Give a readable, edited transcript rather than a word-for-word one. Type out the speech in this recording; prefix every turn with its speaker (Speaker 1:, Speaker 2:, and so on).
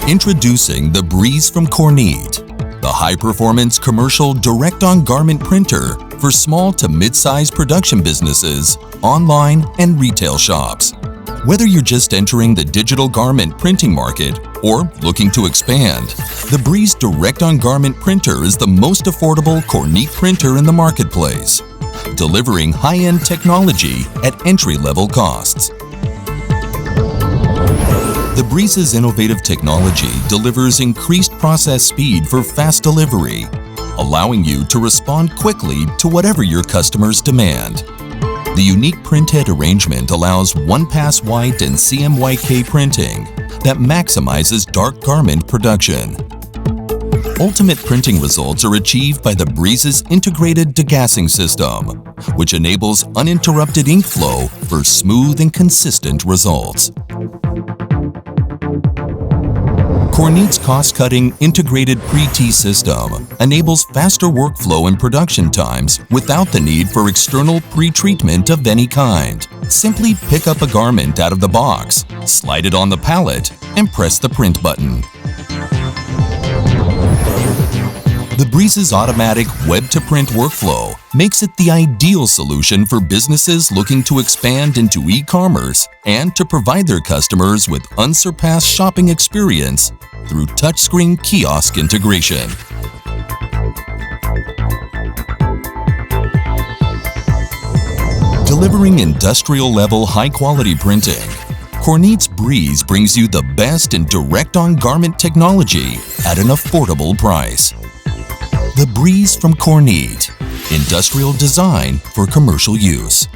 Speaker 1: Introducing the Breeze from Kornit, the high-performance commercial direct-on-garment printer for small to mid-size production businesses, online and retail shops. Whether you're just entering the digital garment printing market or looking to expand, the Breeze direct-on-garment printer is the most affordable Kornit printer in the marketplace, delivering high-end technology at entry-level costs. The Breeze's innovative technology delivers increased process speed for fast delivery, allowing you to respond quickly to whatever your customers demand. The unique printhead arrangement allows one-pass white and CMYK printing that maximizes dark garment production. Ultimate printing results are achieved by the Breeze's integrated degassing system, which enables uninterrupted ink flow for smooth and consistent results. Kornit's cost-cutting integrated pre-tea system enables faster workflow and production times without the need for external pre-treatment of any kind. Simply pick up a garment out of the box, slide it on the pallet, and press the print button. The Breeze's automatic web-to-print workflow makes it the ideal solution for businesses looking to expand into e-commerce and to provide their customers with unsurpassed shopping experience through touchscreen kiosk integration. Delivering industrial-level high-quality printing, Kornit's Breeze brings you the best in direct-on-garment technology at an affordable price. The Breeze from Kornit, industrial design for commercial use.